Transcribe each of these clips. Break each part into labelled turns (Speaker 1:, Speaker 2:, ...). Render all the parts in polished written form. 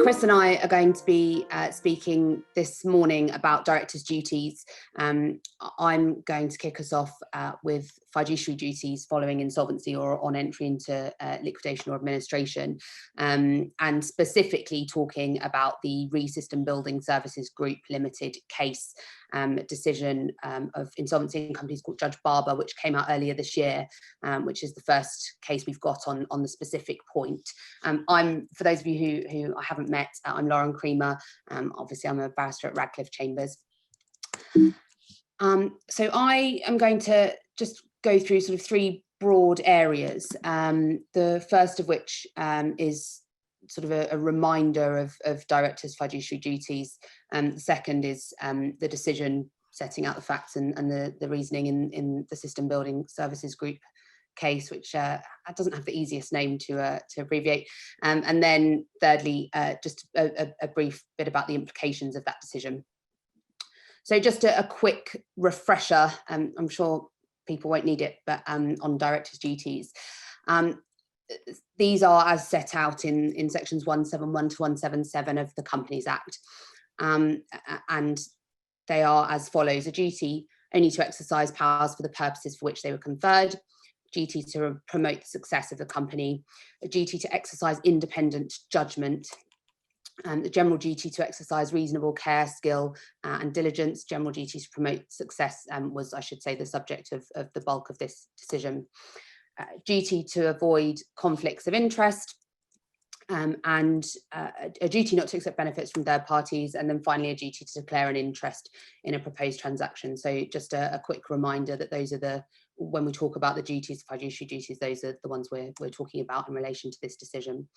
Speaker 1: Chris and I are going to be speaking this morning about directors' duties. I'm going to kick us off with fiduciary duties following insolvency or on entry into liquidation or administration, and specifically talking about the Re-System Building Services Group Limited case decision of insolvency in companies called Judge Barber, which came out earlier this year, which is the first case we've got on the specific point. For those of you who I haven't met, I'm Lauren Kreamer. Obviously, I'm a barrister at Radcliffe Chambers. So I am going to just go through sort of three broad areas. The first of which is sort of a reminder of directors' fiduciary duties. The second is the decision setting out the facts and the reasoning in the System Building Services Group case, which doesn't have the easiest name to abbreviate. And then thirdly, just a brief bit about the implications of that decision. So just a quick refresher, I'm sure people won't need it, but on directors' duties. These are as set out in sections 171 to 177 of the Companies Act. And they are as follows: a duty only to exercise powers for the purposes for which they were conferred, duty to promote the success of the company, a duty to exercise independent judgment, the general duty to exercise reasonable care, skill and diligence. General duty to promote success was, I should say, the subject of the bulk of this decision. Duty to avoid conflicts of interest, and a duty not to accept benefits from third parties, and then finally a duty to declare an interest in a proposed transaction. So just a quick reminder that those are when we talk about the duties, fiduciary duties, those are the ones we're talking about in relation to this decision.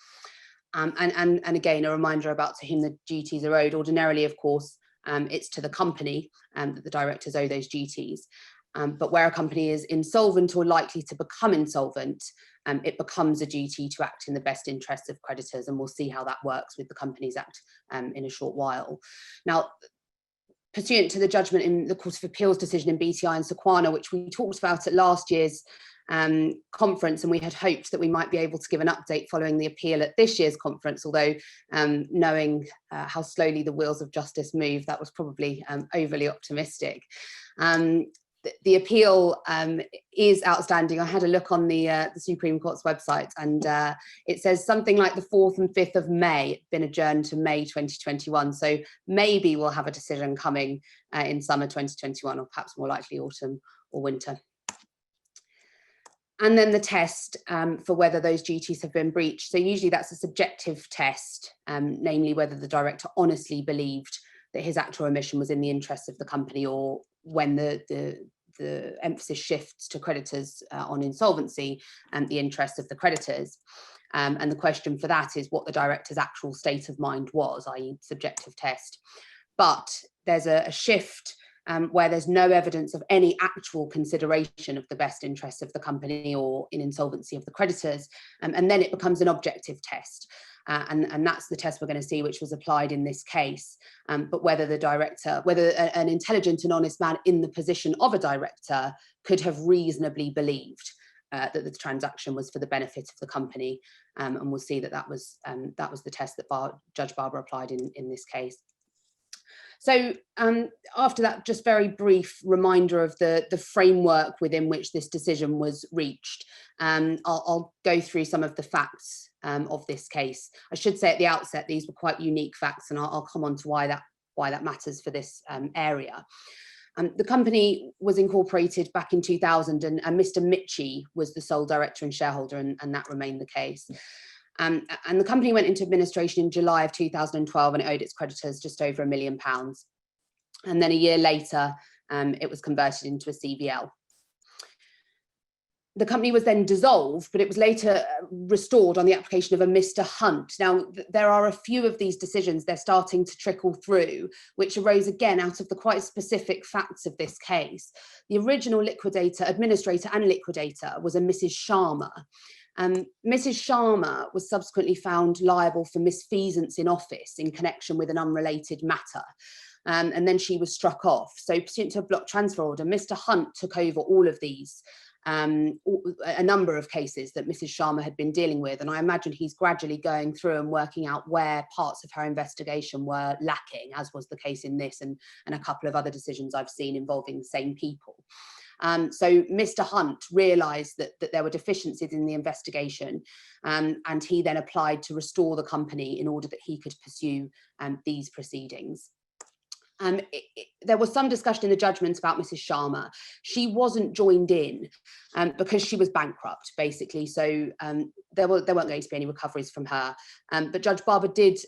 Speaker 1: And again, a reminder about to whom the duties are owed. Ordinarily, of course, it's to the company that the directors owe those duties. But where a company is insolvent or likely to become insolvent, it becomes a duty to act in the best interests of creditors, and we'll see how that works with the Companies Act in a short while. Now, pursuant to the judgment in the Court of Appeals decision in BTI and Sequana, which we talked about at last year's conference, and we had hoped that we might be able to give an update following the appeal at this year's conference, although knowing how slowly the wheels of justice move, that was probably overly optimistic. The appeal is outstanding. I had a look on the Supreme Court's website, and it says something like the 4th and 5th of May. It's been adjourned to May 2021. So maybe we'll have a decision coming in summer 2021, or perhaps more likely autumn or winter. And then the test for whether those duties have been breached. So usually that's a subjective test, namely whether the director honestly believed that his act or omission was in the interest of the company, or when the emphasis shifts to creditors on insolvency and the interest of the creditors. And the question for that is what the director's actual state of mind was, i.e. subjective test. But there's a shift where there's no evidence of any actual consideration of the best interests of the company or in insolvency of the creditors. And then it becomes an objective test. And that's the test we're going to see, which was applied in this case. But whether an intelligent and honest man in the position of a director could have reasonably believed that the transaction was for the benefit of the company. And we'll see that was the test that Judge Barber applied in this case. So after that, just very brief reminder of the framework within which this decision was reached. I'll go through some of the facts of this case. I should say at the outset, these were quite unique facts, and I'll come on to why that matters for this area. The company was incorporated back in 2000, and Mr. Mitchie was the sole director and shareholder, and that remained the case. And the company went into administration in July of 2012, and it owed its creditors just over £1 million. And then a year later, it was converted into a CVL. The company was then dissolved, but it was later restored on the application of a Mr. Hunt. Now, there are a few of these decisions, they're starting to trickle through, which arose again out of the quite specific facts of this case. The original administrator and liquidator was a Mrs. Sharma. Mrs. Sharma was subsequently found liable for misfeasance in office in connection with an unrelated matter. And then she was struck off. So pursuant to a block transfer order, Mr. Hunt took over all of these a number of cases that Mrs. Sharma had been dealing with, and I imagine he's gradually going through and working out where parts of her investigation were lacking, as was the case in this and a couple of other decisions I've seen involving the same people. So Mr. Hunt realised that there were deficiencies in the investigation, and he then applied to restore the company in order that he could pursue these proceedings. There was some discussion in the judgment about Mrs. Sharma. She wasn't joined in because she was bankrupt, basically. So there weren't going to be any recoveries from her. But Judge Barber did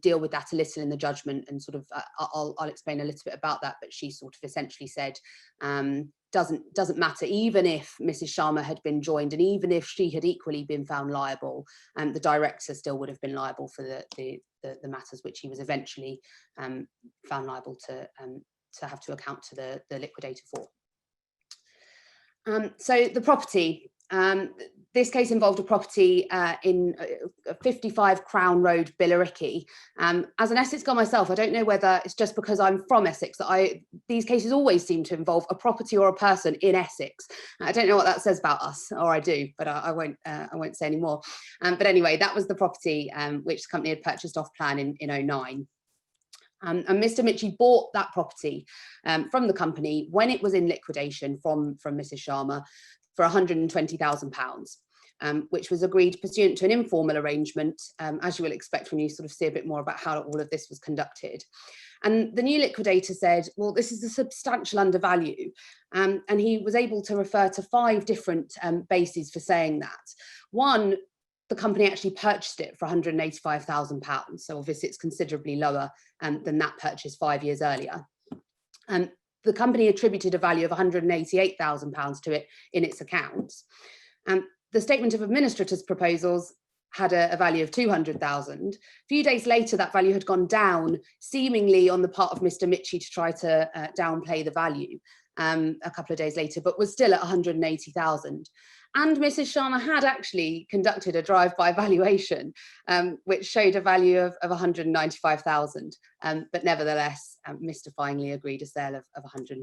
Speaker 1: deal with that a little in the judgment, and sort of I'll explain a little bit about that. But she sort of essentially said, doesn't matter, even if Mrs. Sharma had been joined, and even if she had equally been found liable, the director still would have been liable for the matters which he was eventually found liable to have to account to the liquidator for. So the property, this case involved a property in 55 Crown Road, Billericay. As an Essex girl myself, I don't know whether it's just because I'm from Essex that these cases always seem to involve a property or a person in Essex. I don't know what that says about us, or I do, but I won't say any more. But anyway, that was the property which the company had purchased off plan in 2009. And Mr. Mitchie bought that property from the company when it was in liquidation from Mrs. Sharma for £120,000, which was agreed pursuant to an informal arrangement, as you will expect when you sort of see a bit more about how all of this was conducted. And the new liquidator said, well, this is a substantial undervalue. And he was able to refer to 5 different bases for saying that. One, the company actually purchased it for £185,000. So obviously it's considerably lower than that purchase 5 years earlier. The company attributed a value of £188,000 to it in its accounts. The statement of administrators' proposals had a value of £200,000. A few days later, that value had gone down, seemingly on the part of Mr. Mitchie to try to downplay the value a couple of days later, but was still at £180,000. And Mrs. Sharma had actually conducted a drive-by valuation, which showed a value of £195,000, but nevertheless, mystifyingly agreed a sale of £120,000.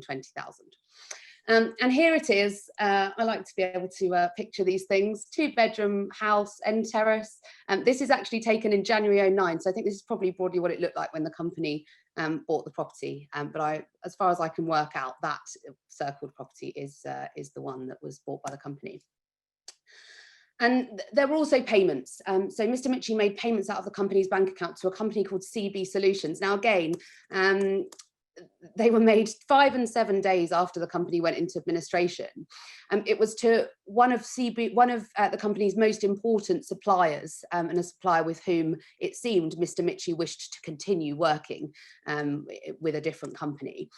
Speaker 1: And here it is. I like to be able to picture these things. 2-bedroom house, end terrace. This is actually taken in January 2009, so I think this is probably broadly what it looked like when the company bought the property. But as far as I can work out, that circled property is the one that was bought by the company. And there were also payments. So Mr. Mitchie made payments out of the company's bank account to a company called CB Solutions. Now, again, they were made 5 and 7 days after the company went into administration. It was to one of the company's most important suppliers, and a supplier with whom it seemed Mr. Mitchie wished to continue working with a different company.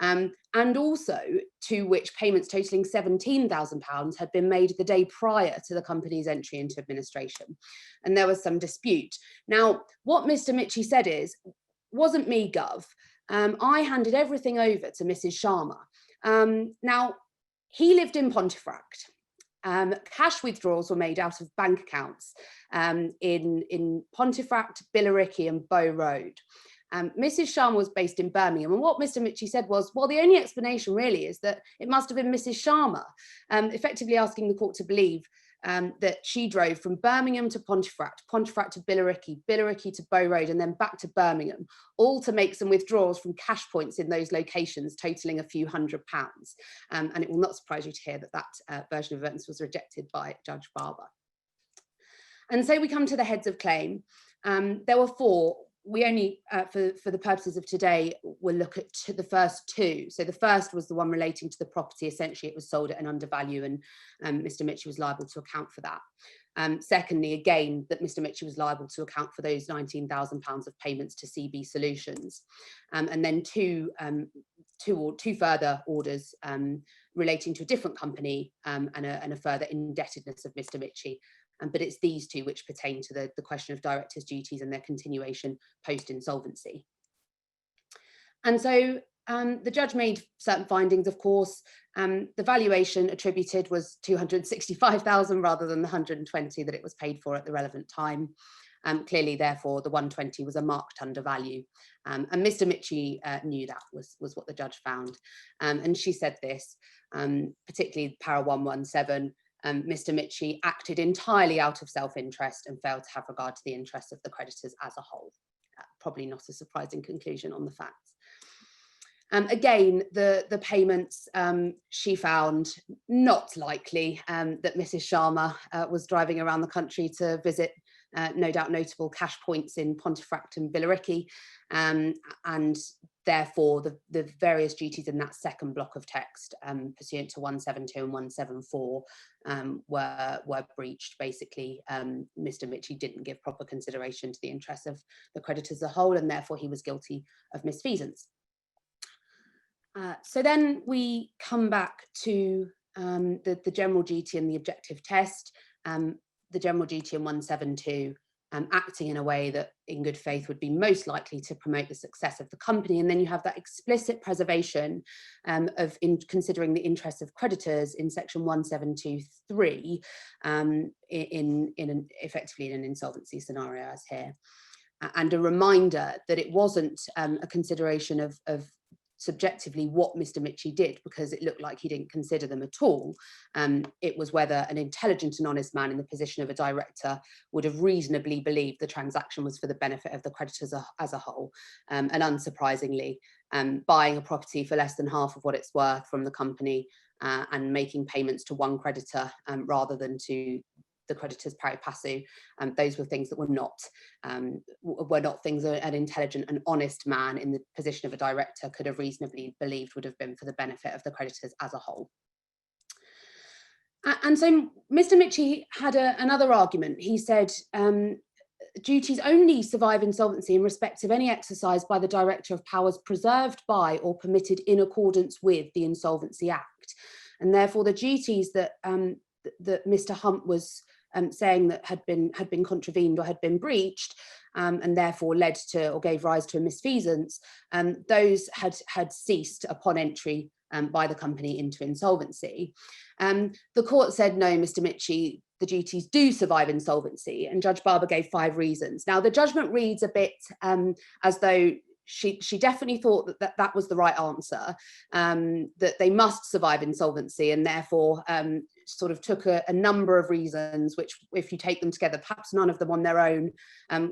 Speaker 1: And also to which payments totaling £17,000 had been made the day prior to the company's entry into administration. And there was some dispute. Now, what Mr. Mitchie said wasn't me, Gov. I handed everything over to Mrs. Sharma. Now, he lived in Pontefract. Cash withdrawals were made out of bank accounts in Pontefract, Billericay and Bow Road. Mrs. Sharma was based in Birmingham, and what Mr. Mitchie said was, well, the only explanation really is that it must have been Mrs. Sharma, effectively asking the court to believe that she drove from Birmingham to Pontefract, Pontefract to Billericay, Billericay to Bow Road, and then back to Birmingham, all to make some withdrawals from cash points in those locations, totaling a few £100s. And it will not surprise you to hear that version of events was rejected by Judge Barber. And so we come to the heads of claim. There were 4. We only, for the purposes of today, will look at the first 2. So the first was the one relating to the property. Essentially, it was sold at an undervalue, and Mr. Mitchie was liable to account for that. Secondly, again, that Mr. Mitchie was liable to account for those £19,000 of payments to CB Solutions. And then two further orders relating to a different company and a further indebtedness of Mr. Mitchie. But it's these 2 which pertain to the question of directors' duties and their continuation post-insolvency. And so the judge made certain findings, of course. The valuation attributed was £265,000 rather than the £120,000 that it was paid for at the relevant time. Clearly, therefore, the 120 was a marked undervalue. And Mr. Mitchie knew that was what the judge found. And she said this, particularly para 117, Mr. Mitchie acted entirely out of self-interest and failed to have regard to the interests of the creditors as a whole. Probably not a surprising conclusion on the facts. Again, the payments, she found not likely that Mrs. Sharma was driving around the country to visit no doubt notable cash points in Pontefract and Billericay, and therefore the various duties in that second block of text pursuant to 172 and 174 were breached. Basically, Mr. Mitchie didn't give proper consideration to the interests of the creditors as a whole, and therefore he was guilty of misfeasance. So then we come back to the general duty and the objective test. The general duty in 172, acting in a way that in good faith would be most likely to promote the success of the company. And then you have that explicit preservation of considering the interests of creditors in section 172(3 effectively in an insolvency scenario as here. And a reminder that it wasn't a consideration of subjectively what Mr. Mitchie did, because it looked like he didn't consider them at all. It was whether an intelligent and honest man in the position of a director would have reasonably believed the transaction was for the benefit of the creditors as a whole. And unsurprisingly, buying a property for less than half of what it's worth from the company and making payments to one creditor rather than to the creditors pari passu, those were things that were not things that an intelligent and honest man in the position of a director could have reasonably believed would have been for the benefit of the creditors as a whole. And so Mr. Mitchie had another argument. He said duties only survive insolvency in respect of any exercise by the director of powers preserved by or permitted in accordance with the Insolvency Act, and therefore the duties that that Mr. Hunt was saying that had been contravened or had been breached, and therefore led to or gave rise to a misfeasance, those had ceased upon entry by the company into insolvency. The court said, no, Mr. Mitchie, the duties do survive insolvency, and Judge Barber gave 5 reasons. Now, the judgment reads a bit as though she definitely thought that was the right answer, that they must survive insolvency, and therefore sort of took a number of reasons, which, if you take them together, perhaps none of them on their own,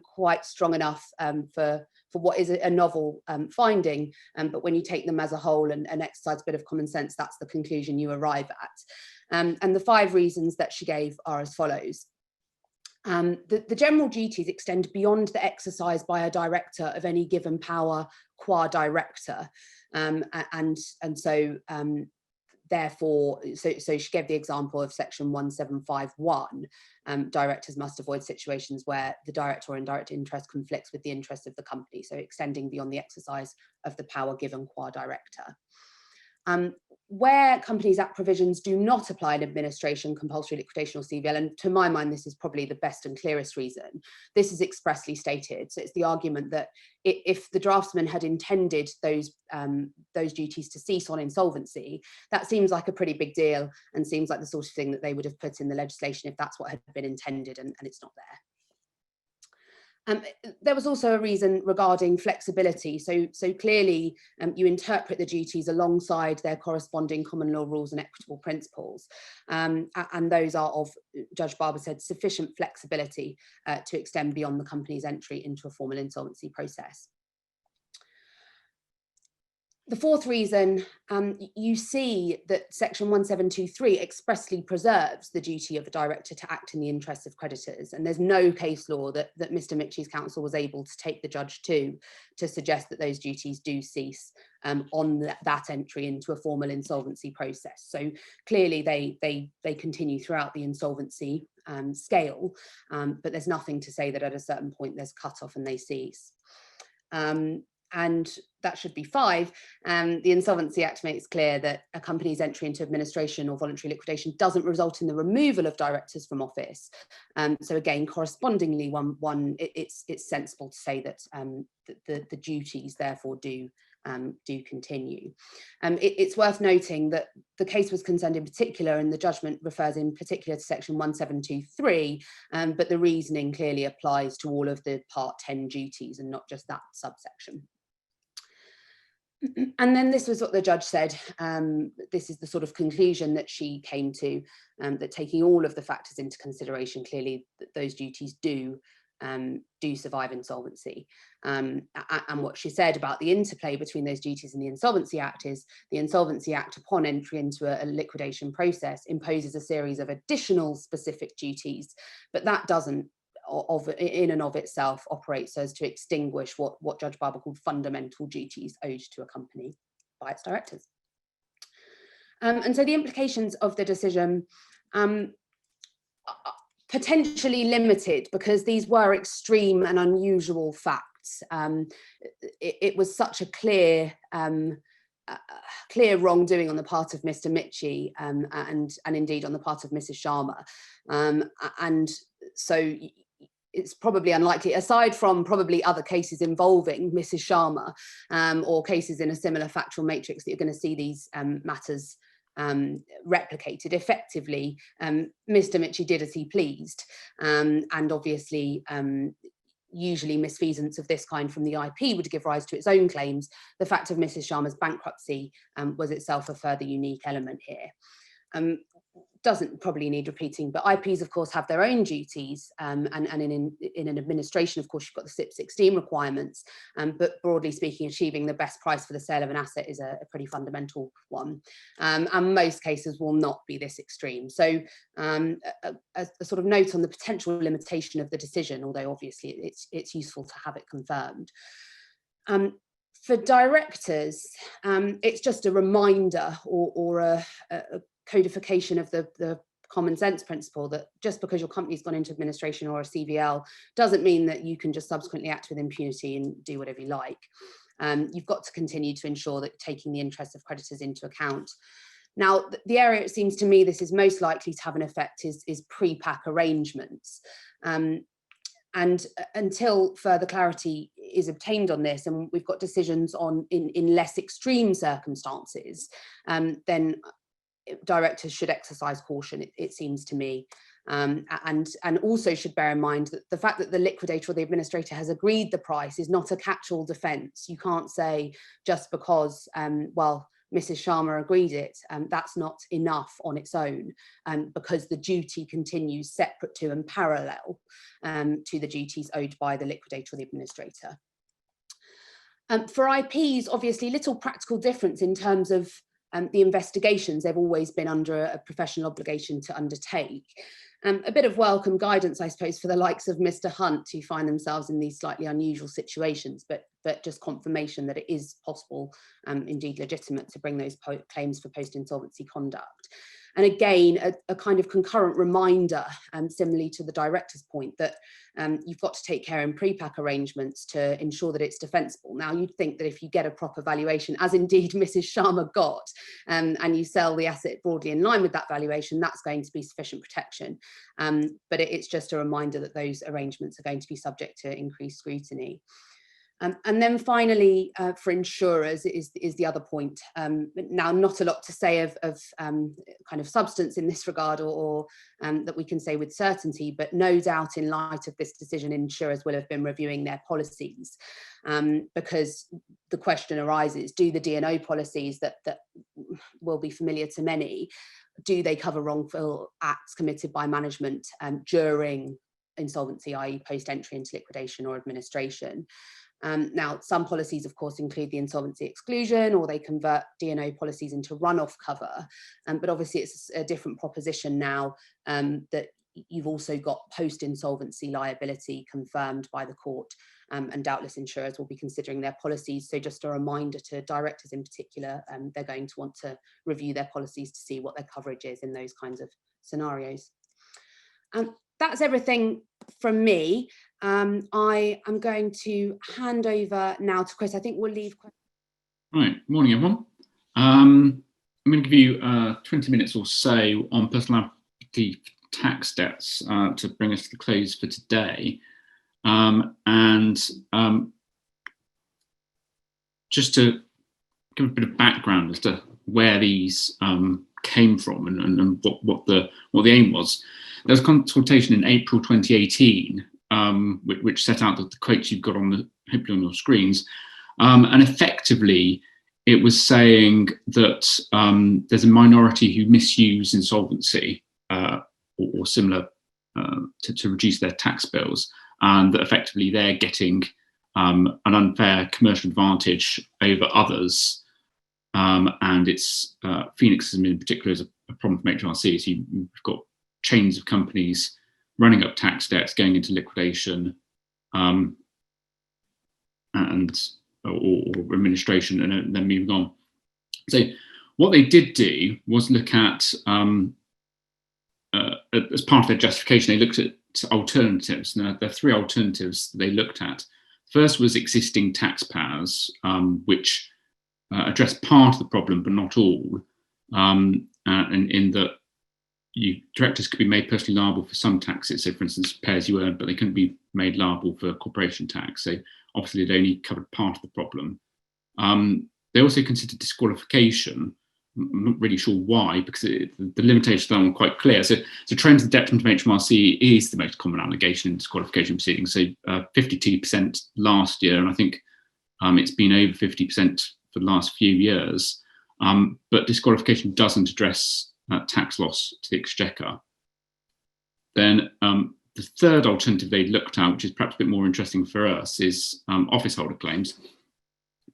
Speaker 1: quite strong enough for what is a novel finding, but when you take them as a whole and exercise a bit of common sense, that's the conclusion you arrive at. And the 5 reasons that she gave are as follows. The general duties extend beyond the exercise by a director of any given power qua director, and so therefore, so she gave the example of section 1751. Directors must avoid situations where the direct or indirect interest conflicts with the interests of the company, so extending beyond the exercise of the power given qua director. Where Companies Act provisions do not apply in administration, compulsory liquidation or CVL, and to my mind this is probably the best and clearest reason, this is expressly stated. So it's the argument that if the draftsman had intended those duties to cease on insolvency, that seems like a pretty big deal and seems like the sort of thing that they would have put in the legislation if that's what had been intended, and it's not there. There was also a reason regarding flexibility. So clearly you interpret the duties alongside their corresponding common law rules and equitable principles. And those are of, Judge Barber said, sufficient flexibility to extend beyond the company's entry into a formal insolvency process. The 4th reason, you see that section 1723 expressly preserves the duty of a director to act in the interests of creditors, and there's no case law that Mr. Mitchie's counsel was able to take the judge to suggest that those duties do cease on that entry into a formal insolvency process. So clearly they continue throughout the insolvency scale, but there's nothing to say that at a certain point there's cut off and they cease. And that should be 5. The Insolvency Act makes clear that a company's entry into administration or voluntary liquidation doesn't result in the removal of directors from office. So again, correspondingly, it's sensible to say that the duties therefore do do continue. It's worth noting that the case was concerned in particular, and the judgment refers in particular to section 1723, but the reasoning clearly applies to all of the Part 10 duties and not just that subsection. And then this was what the judge said. This is the sort of conclusion that she came to, that taking all of the factors into consideration, clearly that those duties do survive insolvency. And what she said about the interplay between those duties and the Insolvency Act is the Insolvency Act, upon entry into a liquidation process, imposes a series of additional specific duties, but that doesn't in and of itself operate so as to extinguish what Judge Barber called fundamental duties owed to a company by its directors. And so the implications of the decision are potentially limited because these were extreme and unusual facts. It was such a clear wrongdoing on the part of Mr. Mitchie and indeed on the part of Mrs. Sharma. And so it's probably unlikely, aside from probably other cases involving Mrs. Sharma or cases in a similar factual matrix, that you're going to see these matters replicated effectively. Mr. Mitchie did as he pleased, and obviously usually misfeasance of this kind from the IP would give rise to its own claims. The fact of Mrs. Sharma's bankruptcy was itself a further unique element here. Doesn't probably need repeating, but IPs of course have their own duties, and in an administration of course you've got the SIP 16 requirements, but broadly speaking achieving the best price for the sale of an asset is a pretty fundamental one, and most cases will not be this extreme. So a sort of note on the potential limitation of the decision, although obviously it's useful to have it confirmed. For directors, it's just a reminder or a codification of the common sense principle that just because your company's gone into administration or a CVL doesn't mean that you can just subsequently act with impunity and do whatever you like. You've got to continue to ensure that you're taking the interests of creditors into account. Now, the area it seems to me this is most likely to have an effect is pre-pack arrangements. And until further clarity is obtained on this, and we've got decisions on in less extreme circumstances, then directors should exercise caution, it seems to me, and also should bear in mind that the fact that the liquidator or the administrator has agreed the price is not a catch-all defence. You can't say just because, well, Mrs. Sharma agreed it, that's not enough on its own, because the duty continues separate to and parallel to the duties owed by the liquidator or the administrator. For IPs, obviously, little practical difference in terms of the investigations they've always been under a professional obligation to undertake. A bit of welcome guidance, I suppose, for the likes of Mr. Hunt, who find themselves in these slightly unusual situations, but just confirmation that it is possible, indeed legitimate, to bring those claims for post-insolvency conduct. And again, a kind of concurrent reminder, similarly to the director's point, that you've got to take care in pre-pack arrangements to ensure that it's defensible. Now, you'd think that if you get a proper valuation, as indeed Mrs. Sharma got, and you sell the asset broadly in line with that valuation, that's going to be sufficient protection. But it's just a reminder that those arrangements are going to be subject to increased scrutiny. And then finally, for insurers is the other point. Now, not a lot to say of kind of substance in this regard or that we can say with certainty, but no doubt in light of this decision, insurers will have been reviewing their policies, because the question arises, do the D&O policies that will be familiar to many, do they cover wrongful acts committed by management during insolvency, i.e. post-entry into liquidation or administration? Now, some policies, of course, include the insolvency exclusion, or they convert D&O policies into run-off cover. But obviously, it's a different proposition now that you've also got post-insolvency liability confirmed by the court, and doubtless insurers will be considering their policies. So just a reminder to directors in particular, they're going to want to review their policies to see what their coverage is in those kinds of scenarios. That's everything from me. I am going to hand over now to Chris. I think we'll leave.
Speaker 2: Right, morning everyone. I'm going to give you 20 minutes or so on personal liability tax debts to bring us to the close for today. Just to give a bit of background as to where these came from and what the aim was. There was a consultation in April 2018, which set out the quotes you've got hopefully on your screens, and effectively it was saying that there's a minority who misuse insolvency or similar to reduce their tax bills, and that effectively they're getting an unfair commercial advantage over others. And it's Phoenixism in particular is a problem from HMRC. So you've got chains of companies running up tax debts, going into liquidation, or administration, and then moving on. So what they did do was look at, as part of their justification, they looked at alternatives. Now, there are three alternatives they looked at. First was existing taxpayers, which address part of the problem, but not all, and in that directors could be made personally liable for some taxes. So, for instance, pay as you earn, but they couldn't be made liable for corporation tax. So, obviously, it only covered part of the problem. They also considered disqualification. I'm not really sure why, because the limitations are quite clear. So trends and detriment of HMRC is the most common allegation in disqualification proceedings. So 52% last year, and I think it's been over 50% for the last few years. But disqualification doesn't address tax loss to the exchequer. Then the third alternative they looked at, which is perhaps a bit more interesting for us, is office holder claims.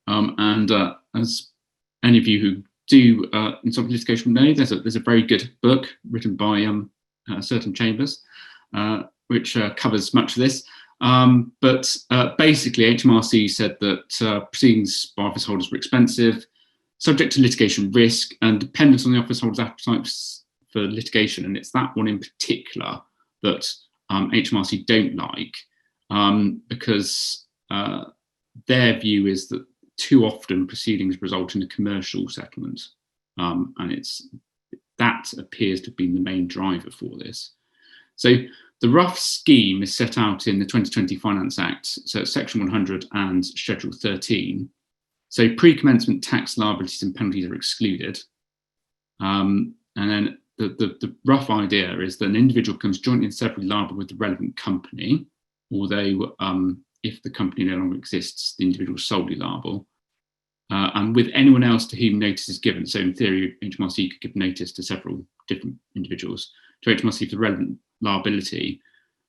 Speaker 2: And as any of you who do insolvency litigation know, there's a very good book written by certain Chambers, which covers much of this. But basically, HMRC said that proceedings by office holders were expensive, subject to litigation risk, and dependent on the office holder's appetite for litigation. And it's that one in particular that HMRC don't like, because their view is that too often proceedings result in a commercial settlement, and that appears to have been the main driver for this. So the rough scheme is set out in the 2020 Finance Act, so it's Section 100 and Schedule 13. So pre-commencement tax liabilities and penalties are excluded, and then the rough idea is that an individual becomes jointly and severally liable with the relevant company, although if the company no longer exists, the individual is solely liable, and with anyone else to whom notice is given. So in theory, HMRC could give notice to several different individuals, to HMRC for the relevant liability,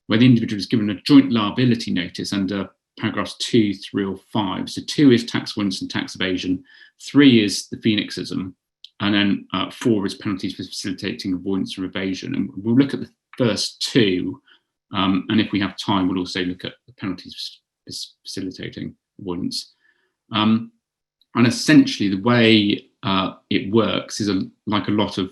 Speaker 2: where the individual is given a joint liability notice under paragraphs 2, 3, or 5. So 2 is tax avoidance and tax evasion, 3 is the Phoenixism, and then 4 is penalties for facilitating avoidance or evasion. And we'll look at the first 2, and if we have time, we'll also look at the penalties for facilitating avoidance. And essentially, the way it works is like a lot of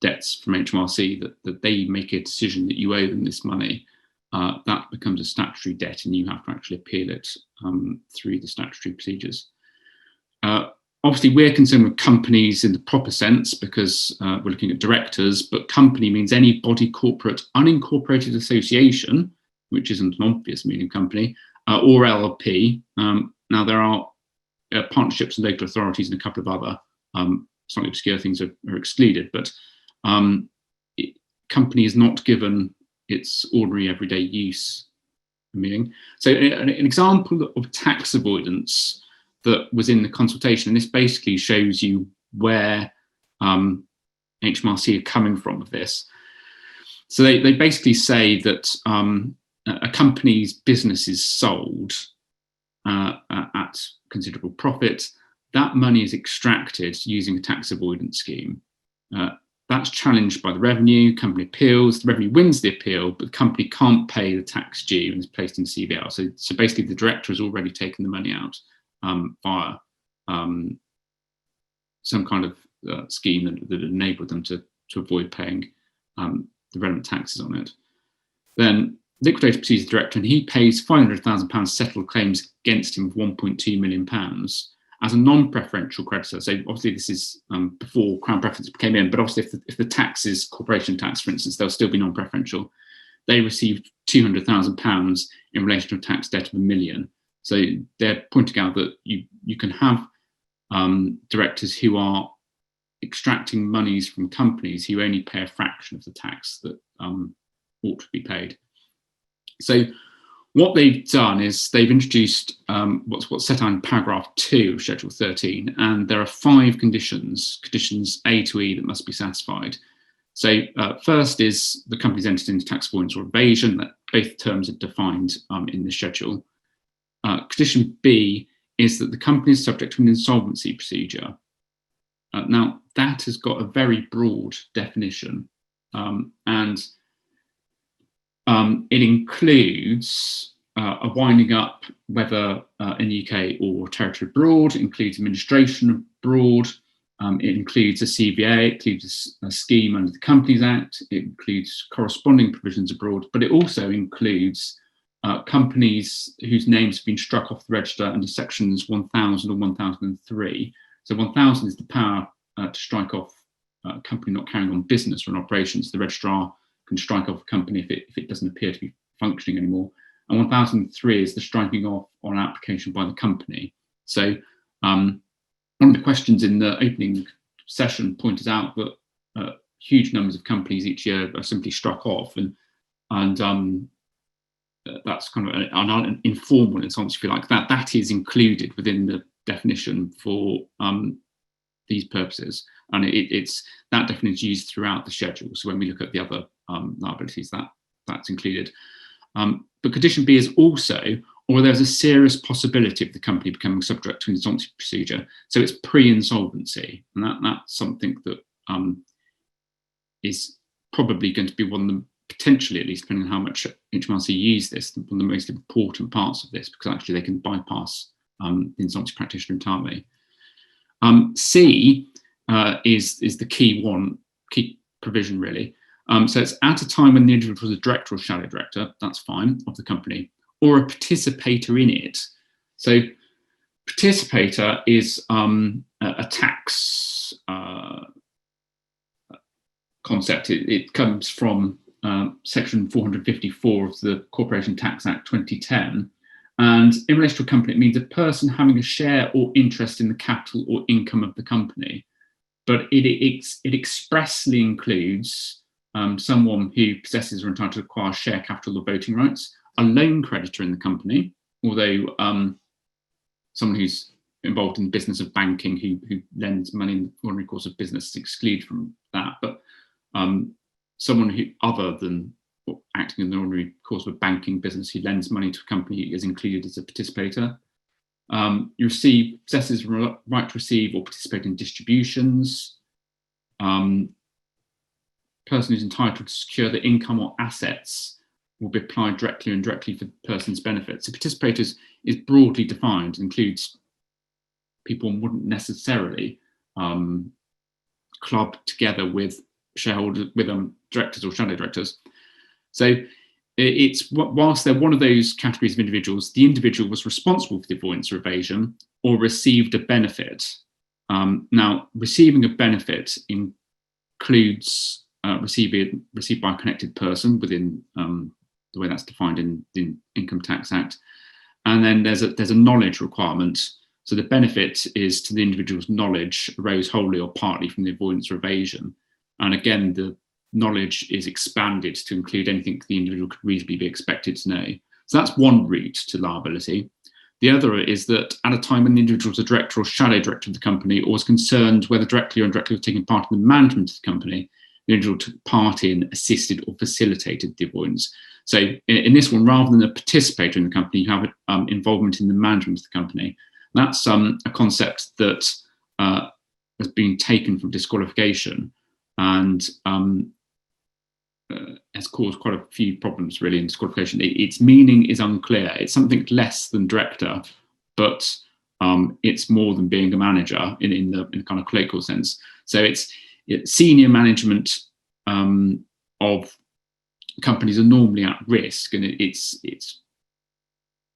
Speaker 2: debts from HMRC, that they make a decision that you owe them this money. That becomes a statutory debt, and you have to actually appeal it through the statutory procedures. Obviously, we're concerned with companies in the proper sense because we're looking at directors, but company means any body, corporate, unincorporated association, which isn't an obvious meaning company, or LLP. Now, there are partnerships and local authorities and a couple of other slightly obscure things are excluded, but company is not given its ordinary everyday use meaning. So an example of tax avoidance that was in the consultation, and this basically shows you where HMRC are coming from with this. So they basically say that a company's business is sold at considerable profit. That money is extracted using a tax avoidance scheme. That's challenged by the revenue, company appeals, the revenue wins the appeal, but the company can't pay the tax due and is placed in CBR. So basically the director has already taken the money out via some kind of scheme that enabled them to avoid paying the relevant taxes on it. Then liquidator proceeds the director, and he pays £500,000 settled claims against him of £1.2 million as a non-preferential creditor. So obviously this is before Crown Preference came in, but obviously if the tax is corporation tax, for instance, they'll still be non-preferential. They received £200,000 in relation to a tax debt of £1 million. So they're pointing out that you can have directors who are extracting monies from companies who only pay a fraction of the tax that ought to be paid. So what they've done is they've introduced what's set out in paragraph 2 of Schedule 13, and there are 5 conditions A to E, that must be satisfied. So first is the company's entered into tax avoidance or evasion. That both terms are defined in the schedule. Condition B is that the company is subject to an insolvency procedure. Now, that has got a very broad definition, and it includes a winding up, whether in the UK or territory abroad, includes administration abroad, it includes a CVA, it includes a scheme under the Companies Act, it includes corresponding provisions abroad, but it also includes companies whose names have been struck off the register under sections 1000 or 1003. So 1000 is the power to strike off a company not carrying on business or an operation. So the registrar can strike off a company if it doesn't appear to be functioning anymore. And 1003 is the striking off on application by the company. So one of the questions in the opening session pointed out that huge numbers of companies each year are simply struck off, and that's kind of an informal insolvency, if you like. That is included within the definition for these purposes, and it's that definition is used throughout the schedule. So when we look at the other liabilities, that's included. But condition B is also, or there's a serious possibility of the company becoming subject to an insolvency procedure. So it's pre-insolvency, and that's something that is probably going to be one of the, potentially at least, depending on how much HMRC use this, one of the most important parts of this, because actually they can bypass the insolvency practitioner entirely. C is the key provision, really. So it's at a time when the individual is a director or shadow director, that's fine, of the company, or a participator in it. So participator is a tax concept. It comes from section 454 of the Corporation Tax Act 2010. And in relation to a company, it means a person having a share or interest in the capital or income of the company. But it expressly includes someone who possesses or entitled to acquire share capital or voting rights, a loan creditor in the company, although someone who's involved in the business of banking who lends money in the ordinary course of business is excluded from that. But someone who, other than acting in the ordinary course of a banking business, who lends money to a company is included as a participator. You possesses a right to receive or participate in distributions. Person who's entitled to secure the income or assets will be applied directly or indirectly for the person's benefit. So participators is broadly defined, includes people who wouldn't necessarily club together with shareholders, with directors or shadow directors. So it's, whilst they're one of those categories of individuals, the individual was responsible for the avoidance or evasion or received a benefit. Now, receiving a benefit includes received by a connected person within the way that's defined in the Income Tax Act. And then there's a knowledge requirement. So the benefit is to the individual's knowledge arose wholly or partly from the avoidance or evasion. And again, the knowledge is expanded to include anything the individual could reasonably be expected to know. So that's one route to liability. The other is that at a time when the individual was a director or shadow director of the company, or was concerned whether directly or indirectly was taking part in the management of the company, the individual took part in, assisted or facilitated the avoidance. So in this one, rather than a participator in the company, you have involvement in the management of the company. That's a concept that has been taken from disqualification, and has caused quite a few problems really in disqualification. Its meaning is unclear. It's something less than director, but it's more than being a manager in the kind of colloquial sense. So it's senior management of companies are normally at risk, and it's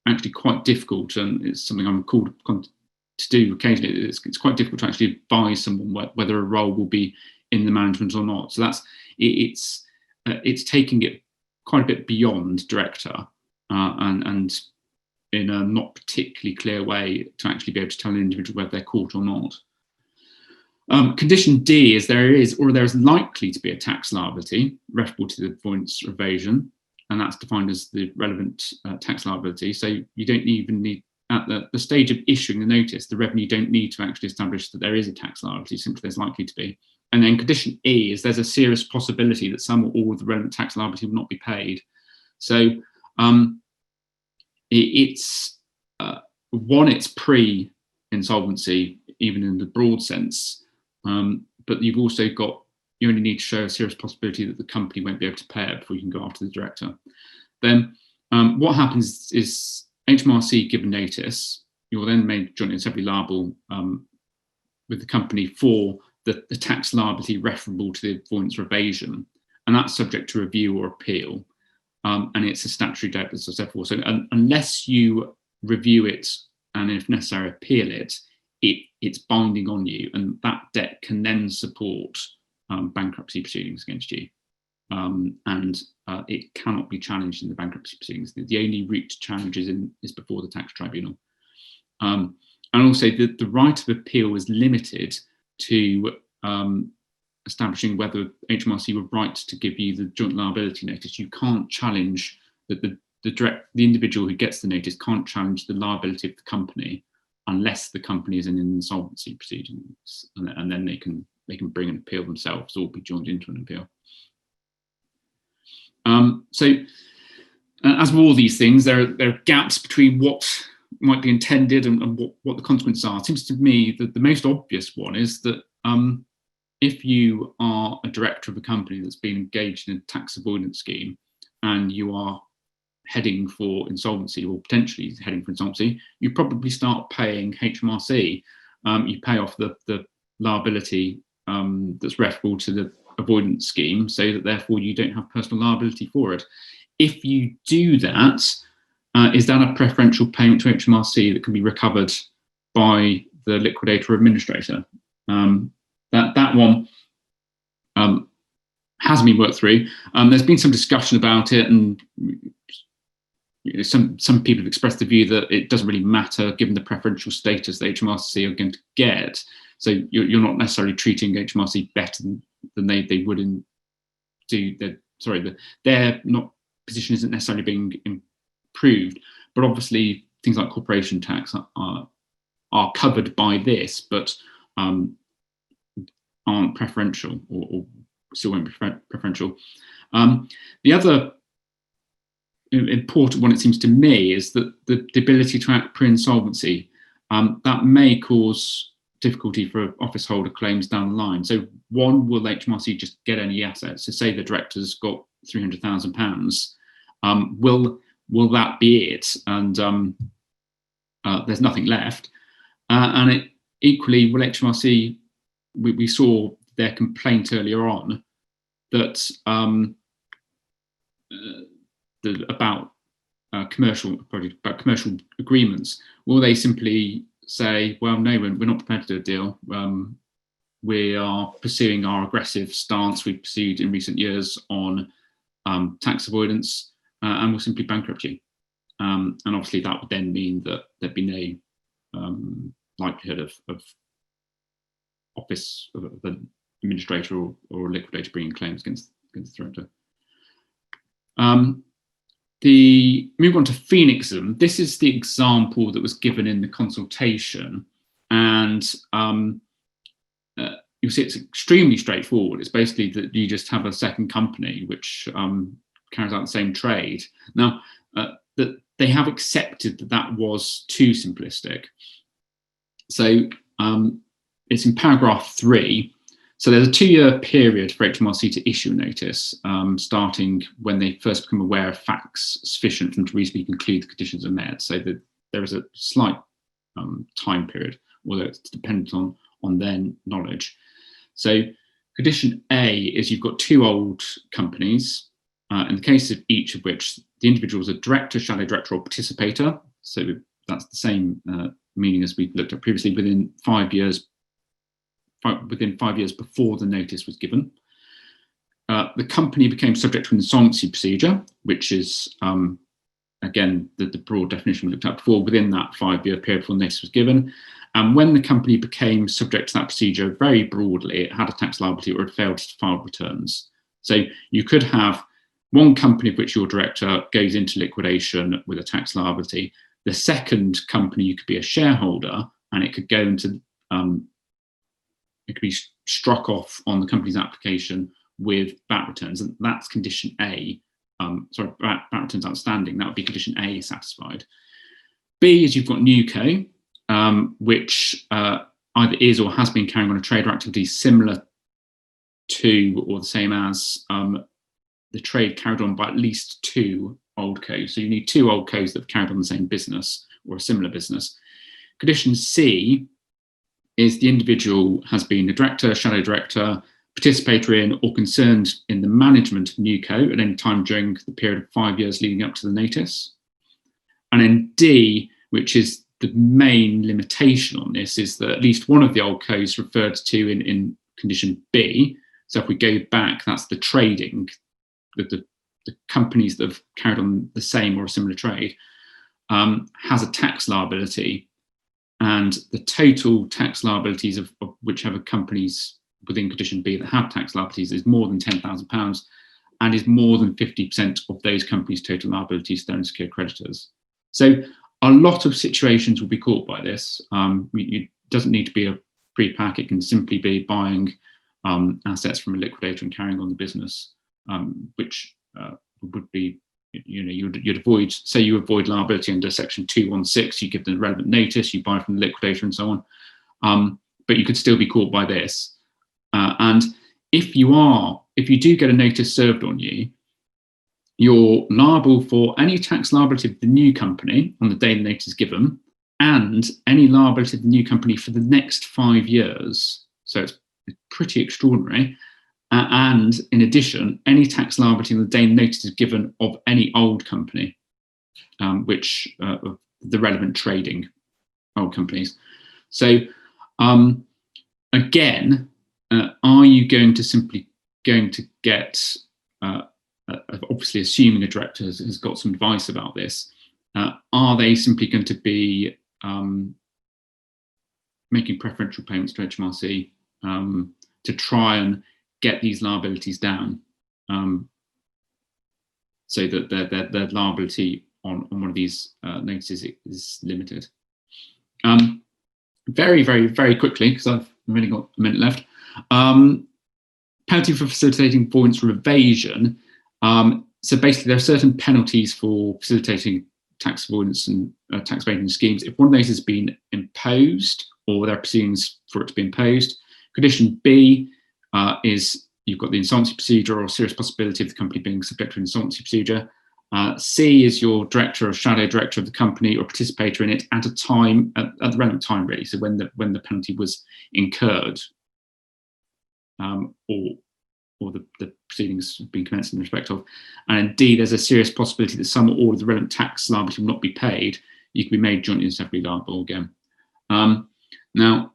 Speaker 2: actually quite difficult, and it's something I'm called to do occasionally. It's quite difficult to actually advise someone whether a role will be in the management or not. So it's taking it quite a bit beyond director, and in a not particularly clear way to actually be able to tell an individual whether they're caught or not. Condition D is there is likely to be a tax liability referable to the avoidance or evasion, and that's defined as the relevant tax liability. So you don't even need, at the stage of issuing the notice, the revenue don't need to actually establish that there is a tax liability, simply there's likely to be. And then condition E is there's a serious possibility that some or all of the relevant tax liability will not be paid. So it's pre-insolvency, even in the broad sense, but you've also got, you only need to show a serious possibility that the company won't be able to pay it before you can go after the director. Then what happens is HMRC given notice, you're then made jointly and severally liable with the company for the tax liability referable to the avoidance or evasion, and that's subject to review or appeal, and it's a statutory debt, as I said before. So unless you review it and, if necessary, appeal it, it's binding on you, and that debt can then support bankruptcy proceedings against you, and it cannot be challenged in the bankruptcy proceedings. The only route to challenge is before the tax tribunal, and also the right of appeal is limited to establishing whether HMRC were right to give you the joint liability notice. You can't challenge that the individual who gets the notice can't challenge the liability of the company unless the company is in an insolvency proceedings, and then they can bring an appeal themselves or be joined into an appeal. So as with all these things, there are gaps between what might be intended and what the consequences are. It seems to me that the most obvious one is that if you are a director of a company that's been engaged in a tax avoidance scheme and you are heading for insolvency, or potentially heading for insolvency, you probably start paying HMRC. You pay off the liability that's referable to the avoidance scheme, so that therefore you don't have personal liability for it. If you do that, is that a preferential payment to HMRC that can be recovered by the liquidator or administrator? That one hasn't been worked through. There's been some discussion about it, and some people have expressed the view that it doesn't really matter given the preferential status that HMRC are going to get. So you're not necessarily treating HMRC better than they would their position isn't necessarily being improved, but obviously things like corporation tax are covered by this, but aren't preferential, or still won't be preferential. The other important one, it seems to me, is that the ability to act pre-insolvency, that may cause difficulty for office holder claims down the line. So one, will HMRC just get any assets? So say the director's got £300,000, will that be it? And there's nothing left. And equally, will HMRC, we saw their complaint earlier on that about commercial agreements. Will they simply say, well, no, we're not prepared to do a deal. We are pursuing our aggressive stance we've pursued in recent years on tax avoidance, and we'll simply bankrupt you. And obviously that would then mean that there'd be no likelihood of office of the administrator or liquidator bringing claims against the director. Move on to Phoenixum. This is the example that was given in the consultation, and you'll see it's extremely straightforward. It's basically that you just have a second company which carries out the same trade. Now, that they have accepted that was too simplistic. So it's in paragraph 3. So there's a 2-year period for HMRC to issue a notice, starting when they first become aware of facts sufficient for them to reasonably conclude the conditions are met. So that there is a slight time period, although it's dependent on their knowledge. So condition A is you've got 2 old companies, in the case of each of which the individual is a director, shadow director, or participator. So that's the same meaning as we looked at previously, within 5 years before the notice was given. The company became subject to an insolvency procedure, which is again, the broad definition we looked at before, within that 5-year period before notice was given. And when the company became subject to that procedure, very broadly, it had a tax liability or it failed to file returns. So you could have one company of which your director goes into liquidation with a tax liability. The second company, you could be a shareholder, and it could go into, it could be struck off on the company's application with VAT returns, and that's condition A. VAT returns outstanding, that would be condition A satisfied. B is you've got NewCo, which either is or has been carrying on a trade or activity similar to or the same as the trade carried on by at least 2 old co's. So you need 2 old co's that have carried on the same business or a similar business. Condition C is the individual has been a director, shadow director, participator in or concerned in the management of NewCo at any time during the period of 5 years leading up to the notice. And then D, which is the main limitation on this, is that at least one of the old co's referred to in condition B. So if we go back, that's the trading, the companies that have carried on the same or a similar trade, has a tax liability, and the total tax liabilities of whichever companies within condition B that have tax liabilities is more than £10,000 and is more than 50% of those companies' total liabilities to their unsecured creditors. So a lot of situations will be caught by this. It doesn't need to be a pre-pack, it can simply be buying assets from a liquidator and carrying on the business, which would be, you'd avoid, say you avoid liability under section 216, you give the relevant notice, you buy from the liquidator and so on, but you could still be caught by this. And if you do get a notice served on you, you're liable for any tax liability of the new company on the day the notice is given, and any liability of the new company for the next 5 years. So it's pretty extraordinary. And in addition, any tax liability on the day the notice is given of any old company, which the relevant trading old companies. So again, are you going to get, obviously assuming a director has got some advice about this, are they simply going to be making preferential payments to HMRC to try and get these liabilities down, so that their liability on one of these notices is limited? Very, very, very quickly, because I've really got a minute left. Penalty for facilitating avoidance or evasion. So basically, there are certain penalties for facilitating tax avoidance and tax evasion schemes. If one of those has been imposed, or there are proceedings for it to be imposed. Condition B is you've got the insolvency procedure or serious possibility of the company being subject to an insolvency procedure. C is your director or shadow director of the company or participator in it at a time, at the relevant time, really. So when the penalty was incurred, or the proceedings have been commenced in respect of. And D, there's a serious possibility that some or all of the relevant tax liability will not be paid. You can be made jointly and severally liable again. Now,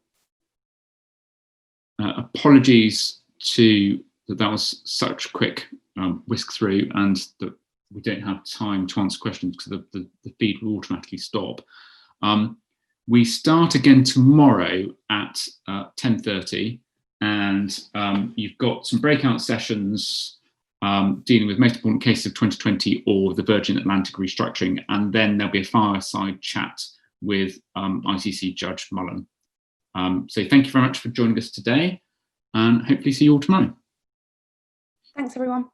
Speaker 2: apologies that was such a quick whisk through, and that we don't have time to answer questions because the feed will automatically stop. We start again tomorrow at 10:30, and you've got some breakout sessions dealing with most important cases of 2020 or the Virgin Atlantic restructuring, and then there'll be a fireside chat with ICC Judge Mullen. So thank you very much for joining us today, and hopefully see you all tomorrow.
Speaker 1: Thanks, everyone.